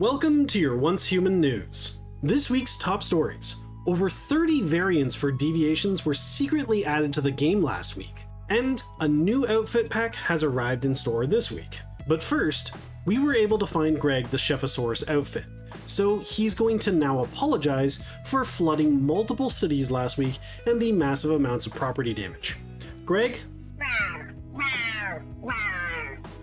Welcome to your Once Human News. This week's top stories. Over 30 variants for deviations were secretly added to the game last week, and a new outfit pack has arrived in store this week. But first, we were able to find Greg the Chefasaurus outfit, so he's going to now apologize for flooding multiple cities last week and the massive amounts of property damage. Greg?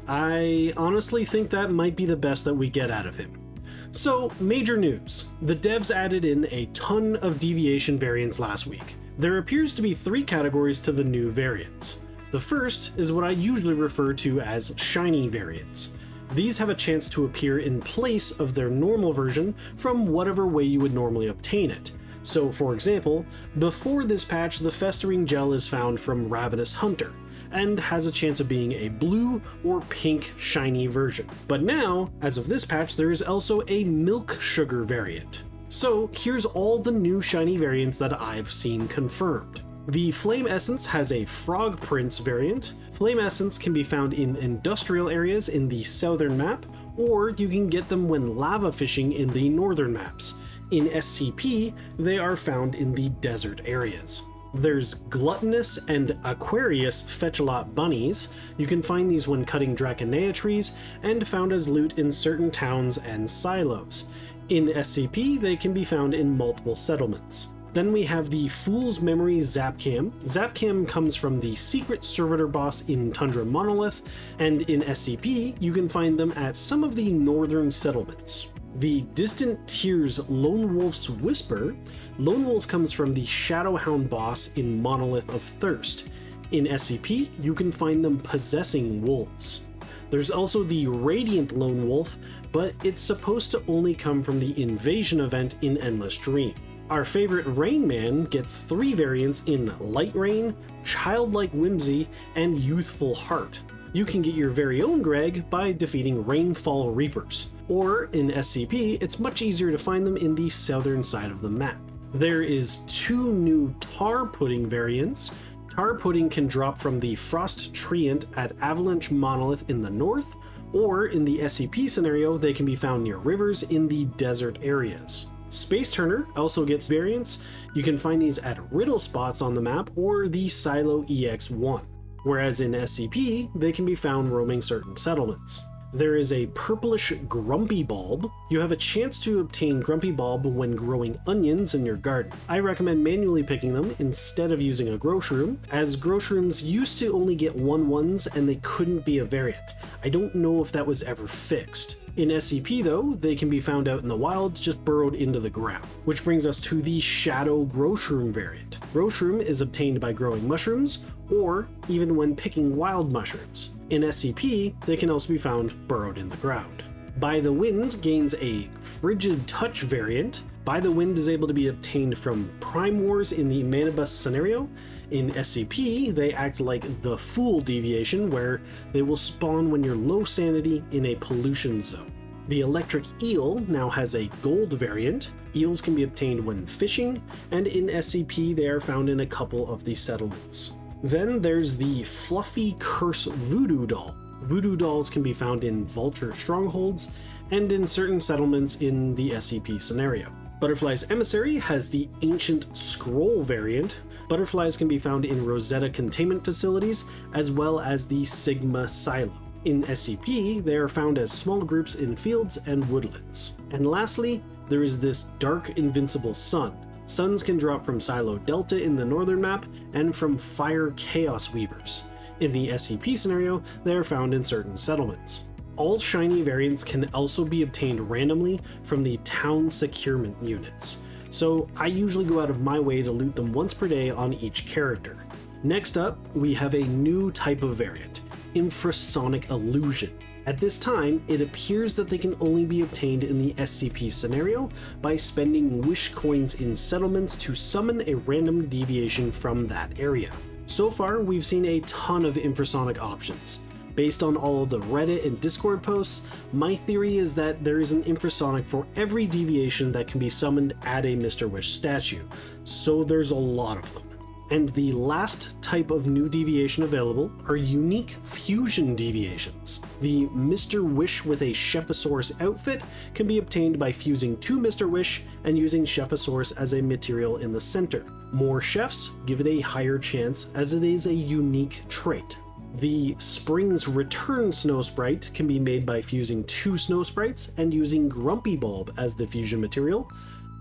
I honestly think that might be the best that we get out of him. So, major news. The devs added in a ton of deviation variants last week. There appears to be 3 categories to the new variants. The first is what I usually refer to as shiny variants. These have a chance to appear in place of their normal version from whatever way you would normally obtain it. So, for example, before this patch, the Festering gel is found from Ravenous Hunter, and has a chance of being a blue or pink shiny version. But now, as of this patch, there is also a milk sugar variant. So here's all the new shiny variants that I've seen confirmed. The Flame Essence has a Frog Prince variant. Flame Essence can be found in industrial areas in the southern map, or you can get them when lava fishing in the northern maps. In SCP, they are found in the desert areas. There's Gluttonous and Aquarius Fetch-a-Lot bunnies. You can find these when cutting Draconea trees and found as loot in certain towns and silos. In SCP, they can be found in multiple settlements. Then we have the Fool's Memory Zapcam. Zapcam comes from the secret servitor boss in Tundra Monolith, and in SCP, you can find them at some of the northern settlements. The Distant Tears Lonewolf's Whisper. Lonewolf comes from the Shadowhound boss in Monolith of Thirst. In SCP, you can find them possessing wolves. There's also the Radiant Lonewolf, but it's supposed to only come from the Invasion event in Endless Dream. Our favorite Rain Man gets 3 variants in Light Rain, Childlike Whimsy, and Youthful Heart. You can get your very own Greg by defeating Rainfall Reapers. Or in SCP, it's much easier to find them in the southern side of the map. There is 2 new Tar Pudding variants. Tar Pudding can drop from the Frost Treant at Avalanche Monolith in the north, or in the SCP scenario, they can be found near rivers in the desert areas. Space Turner also gets variants. You can find these at riddle spots on the map or the Silo EX1. Whereas in SCP, they can be found roaming certain settlements. There is a purplish Grumpy Bulb. You have a chance to obtain Grumpy Bulb when growing onions in your garden. I recommend manually picking them instead of using a Growshroom, as Growshrooms used to only get 1/1s and they couldn't be a variant. I don't know if that was ever fixed. In SCP though, they can be found out in the wild, just burrowed into the ground. Which brings us to the Shadow Growshroom variant. Growshroom is obtained by growing mushrooms, or even when picking wild mushrooms. In SCP, they can also be found burrowed in the ground. By the Wind gains a Frigid Touch variant. By the Wind is able to be obtained from Prime Wars in the Manibus scenario. In SCP, they act like the Fool deviation, where they will spawn when you're low sanity in a pollution zone. The Electric Eel now has a Gold variant. Eels can be obtained when fishing, and in SCP they are found in a couple of the settlements. Then there's the Fluffy Curse Voodoo Doll. Voodoo dolls can be found in Vulture strongholds, and in certain settlements in the SCP scenario. Butterfly's Emissary has the Ancient Scroll variant. Butterflies can be found in Rosetta containment facilities, as well as the Sigma Silo. In SCP, they are found as small groups in fields and woodlands. And lastly, there is this Dark Invincible Sun. Suns can drop from Silo Delta in the northern map, and from Fire Chaos Weavers. In the SCP scenario, they are found in certain settlements. All shiny variants can also be obtained randomly from the town securement units, so I usually go out of my way to loot them once per day on each character. Next up, we have a new type of variant, Infrasonic Illusion. At this time, it appears that they can only be obtained in the SCP scenario by spending wish coins in settlements to summon a random deviation from that area. So far, we've seen a ton of infrasonic options. Based on all of the Reddit and Discord posts, my theory is that there is an infrasonic for every deviation that can be summoned at a Mr. Wish statue, so there's a lot of them. And the last type of new deviation available are unique fusion deviations. The Mr. Wish with a Chefasaurus outfit can be obtained by fusing 2 Mr. Wish and using Chefasaurus as a material in the center. More chefs give it a higher chance as it is a unique trait. The Spring's Return Snowsprite can be made by fusing 2 Snowsprites and using Grumpy Bulb as the fusion material.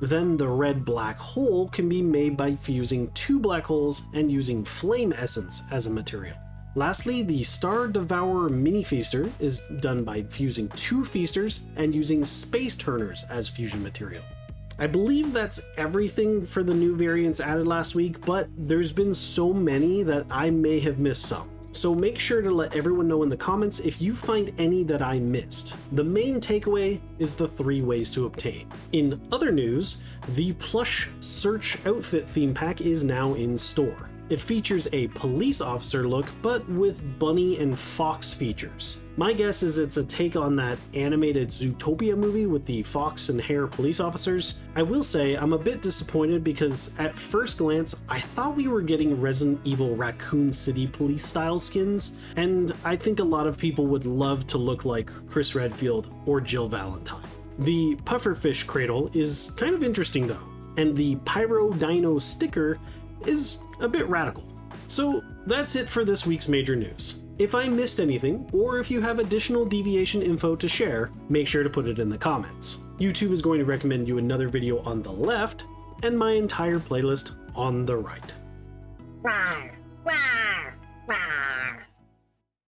Then the Red Black Hole can be made by fusing 2 black holes and using Flame Essence as a material. Lastly, the Star Devourer Mini Feaster is done by fusing 2 Feasters and using Space Turners as fusion material. I believe that's everything for the new variants added last week, but there's been so many that I may have missed some. So make sure to let everyone know in the comments if you find any that I missed. The main takeaway is the 3 ways to obtain. In other news, the Plush Search Outfit theme pack is now in store. It features a police officer look, but with bunny and fox features. My guess is it's a take on that animated Zootopia movie with the fox and hare police officers. I will say I'm a bit disappointed because at first glance, I thought we were getting Resident Evil Raccoon City police style skins, and I think a lot of people would love to look like Chris Redfield or Jill Valentine. The Pufferfish Cradle is kind of interesting though, and the Pyro Dino sticker is a bit radical. So that's it for this week's major news. If I missed anything, or if you have additional deviation info to share, make sure to put it in the comments. YouTube is going to recommend you another video on the left, and my entire playlist on the right. Rawr.